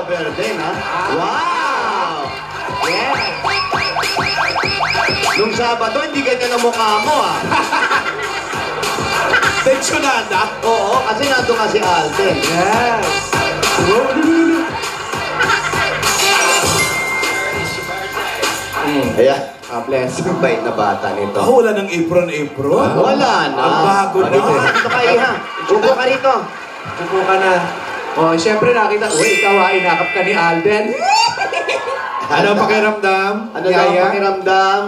Verde, ha? Wow! Yes! Nung Sabado, hindi ganyan ang mukha mo, ha? Tensionada? Oo, kasi nandun nga si Alden. Yes! Ayan. Bless. Bait na bata nito. Oh, wala ng apron. Wala na. Ang bago Dito ka, Iha. Upo ka rito. Upo ka na. Oh, siyempre nakita, uy, ikaw inakap ka ni Alden. Ano ang pakiramdam? Ano daw ang pakiramdam?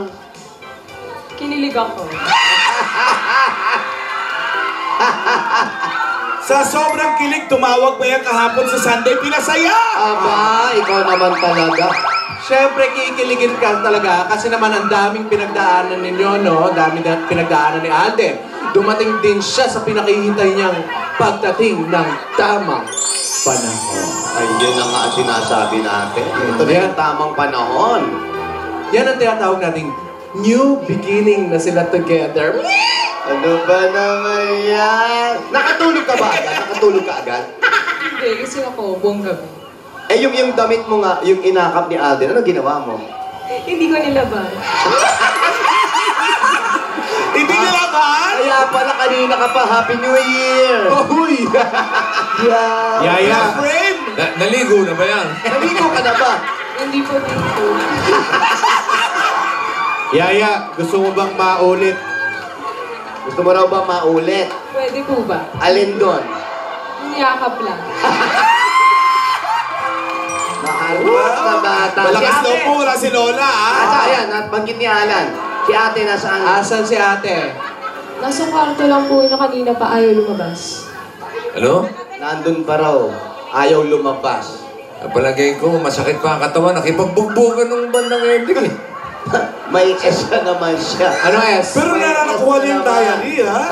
Kinilig ako. Sa sobrang kilig, tumawag pa yan kahapon sa Sunday, pinasaya! Aba, ikaw naman talaga. Siyempre, kikiligin ka talaga kasi naman ang daming pinagdaanan ninyo, no? Daming pinagdaanan ni Alden. Dumating din siya sa pinakihintay niyang pagdating ng tamang panahon. Ay, yun ang nga sinasabi natin. Ito na yung tamang panahon. Yan ang tinatawag nating new beginning na sila together. Ano ba naman yan? Nakatulog ka ba agad? Nakatulog ka agad? Hindi, kasi ako, buong gabi. Eh, yung damit mo nga, yung inakap ni Alden, ano ginawa mo? Hindi ko nilaban. Hindi nilaban? Kaya pala kanina ka pa, Happy New Year! Uy! Yeah! Yaya! Frame! Naligo na ba yan? Naligo ka na ba? Hindi po dito. Yaya, gusto mo bang maulit? Gusto mo raw ba maulit? Pwede po ba? Alin doon? Niyakap lang. Makalmas na bata. Malakas Si daw ate. po, wala si Lola, ha? Asa, ayan, nabanggit ni Alan. Si ate nasaan? Asan si ate? Nasa kwarto lang po na kanina pa ayaw lumabas. Ano? Nandun pa raw. Ayaw lumabas. Palagay ko, masakit pa ang katawan. Nakipagbugbugan ng bandang ending eh. May S na naman siya. Ano S? Pero narakuha niya yung diary, ha?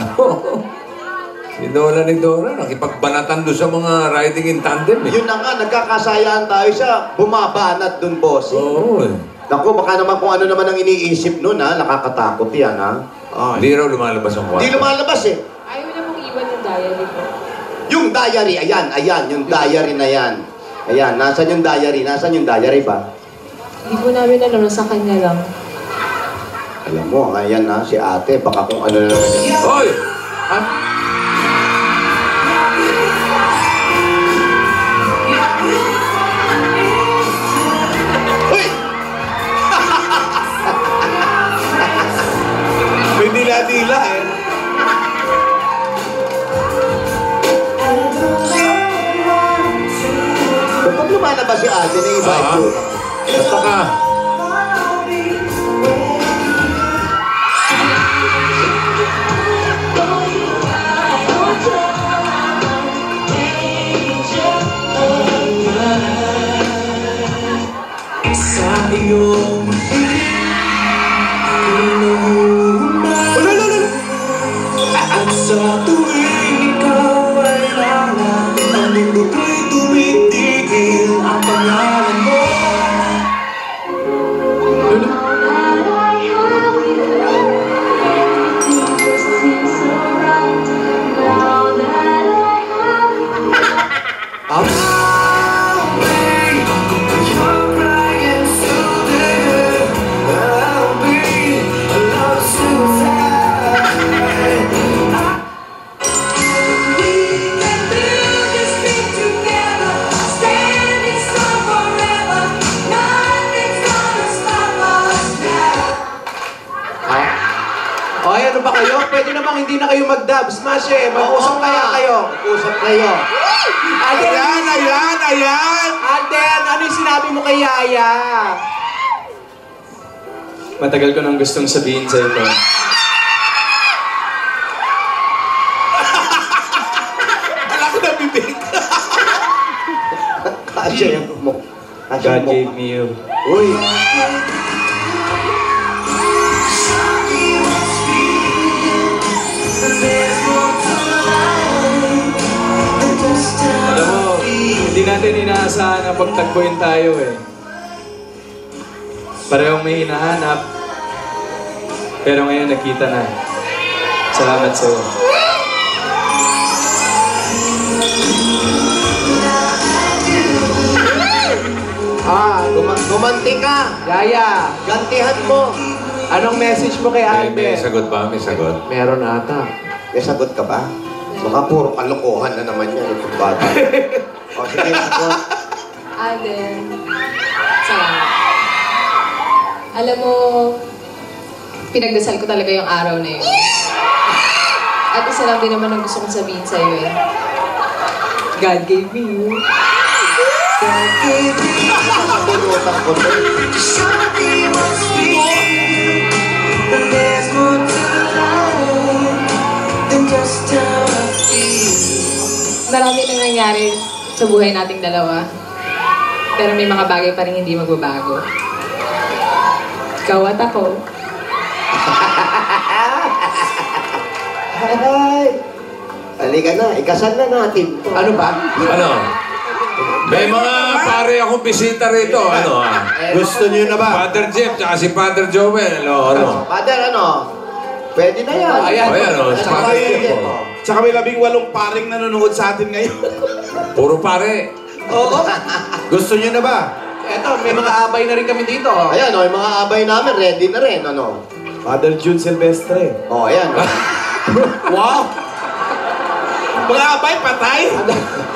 Si Lola ni Dora, nakipagbanatan doon sa mga riding in tandem eh. Yun na nga, nagkakasayaan tayo siya. Bumabanat dun, boss. Oo eh. Naku, baka naman kung ano naman ang iniisip nun, ha? Nakakatakot yan, ha? Hindi raw lumalabas ang Hindi kwarto. lumalabas, eh. Ayaw na pong iwan yung diary ko. Yung diary, ayan, yung diary na yan. Ayan, nasan yung diary? Nasan yung diary ba? Hindi po namin alam, sa kanya lang. Alam mo, ayan na, si ate, baka kung ano na naman yan. Hoy! Uy! May dila-dila, eh. Pag lumalabas si ate, na iba ito. Basta ka. Sa iyong at sa tuwing ikaw ay lalak, ang mundo ko'y tumitigil ang pangalan mo. Ay, ano ba kayo? Pwede namang hindi na kayo mag-dub. Smash eh. Mag-usap kaya kayo. Mag-usap kayo. Alden, Ayan! Alden, ano yung sinabi mo kay Yaya? Matagal ko nang gustong sabihin sa ito. Alam ko na bibig. Kasya yung mo. God gave me you. Uy! Alam mo, hindi natin inaasahan na pagtagpuin tayo eh. Parehong may hinahanap, pero ngayon nakita na. Salamat sa'yo. Gumanti ka. Yaya, Gantihan mo. anong message mo kay May Alden? sagot ba? May sagot. Meron ata. May sagot ka ba? Baka puro kalokohan na naman yan. Itong bata. O, sige, sagot. Alden, salamat. Alam mo, pinagdasal ko talaga yung araw na yun. At isa lang din naman ang gusto kong sabihin sa'yo eh. God gave me you. Sabunutan ko to. Marami nang nangyari sa buhay nating dalawa. Pero may mga bagay pa rin hindi magbabago. Ikaw at ako. Ay! Halika na, ikasal na natin. Ano ba? Ano? May mga pare akong bisita rito. Ano Gusto niyo na ba? Father Jeff, tsaka si Father Joel. Ano? Father, ano? Pwede na yan. Ayan. Ayan, oh, si Tsaka Father yun, Jeff. oh. Tsaka may 18 paring nanonood sa atin ngayon. Puro pare. Oo. Gusto niyo na ba? Eto, may mga abay na rin kami dito. Ayan, oh, yung mga abay namin, ready na rin, ano? Father Jude Silvestre. Oh, ayan. Oh. Wow! Mga abay, patay?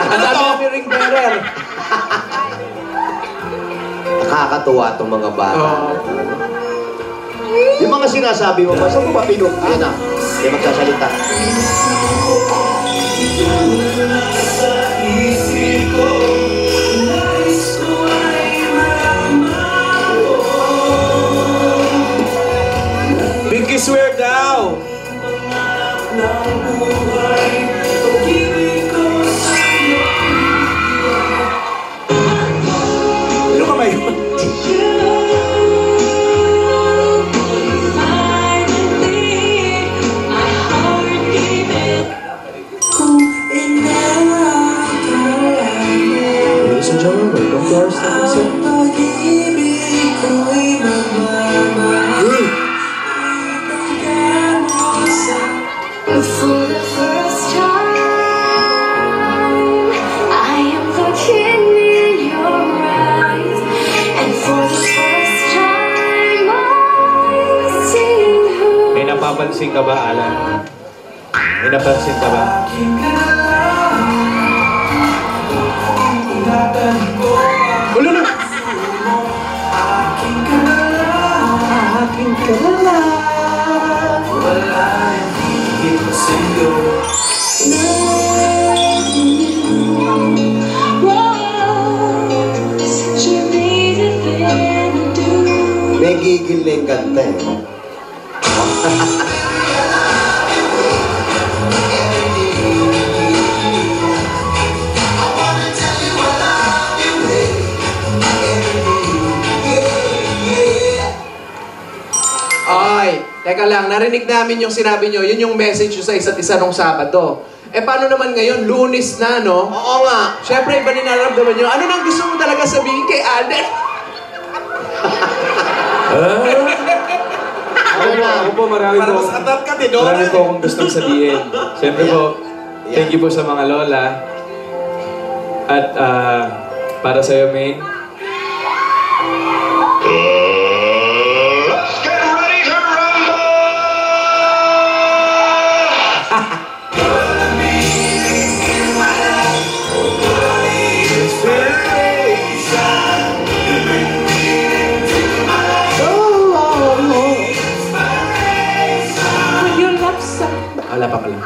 Ang dami kami ring bearer. Nakakatuwa itong mga bata. Oo. Yung mga sinasabi mo ba, saan mo ba pinuk? Ayan na, may magsasalita. Pinky swear daw. Ano ka ba yun? Ladies and gentlemen, welcome to our second set. For the first time, I am looking in your eyes, and for the first time, I'm seeing who. May napapansin ka ba, Alan? May napansin ka ba? Ulo na! May gigil na yung kanta eh. Ay, teka lang, narinig namin yung sinabi nyo, yun yung message nyo sa isa't isa nung Sabado. Eh, paano naman ngayon? Lunes na, no? Oo nga. Siyempre, iba din nararamdaman nyo. Ano nang gusto mo talaga sabihin kay Alden? Ako po, marami Para po. mas atat ka, Tidora. Marami po akong gustong sabihin. Siyempre po, thank you po sa mga lola. At para sa'yo, Maine. Wala pa pala.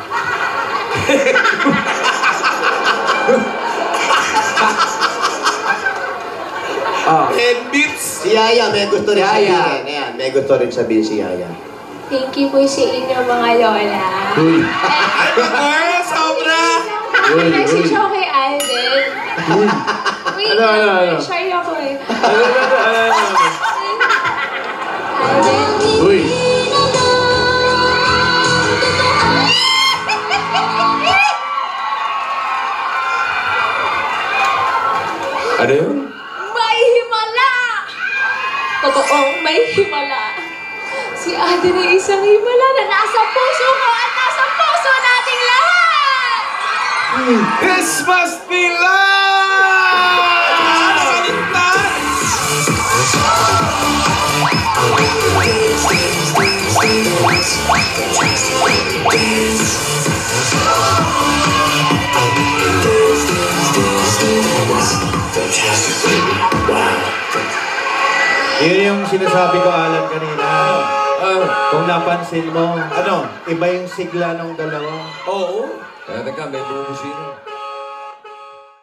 Ah, 10 bits. Si Yaya, may gusto rin Yaya. sabihin. Ayan, may gusto rin sabihin si Yaya. Thank you po sa inyo mga lola. Ay, mga sobra. May message ako kay Alden. Wait, Ano? shy ako eh. Ano? Alden, Uy. Ano yun? may himala! Totoong may himala. Si Alden ay isang himala na nasa puso ko at nasa puso nating lahat! This must be love! Yun yung sinasabi ko, Alan, kanina. Kung napansin mo, iba yung sigla ng dalawa. Oo. Teka, may bubusino.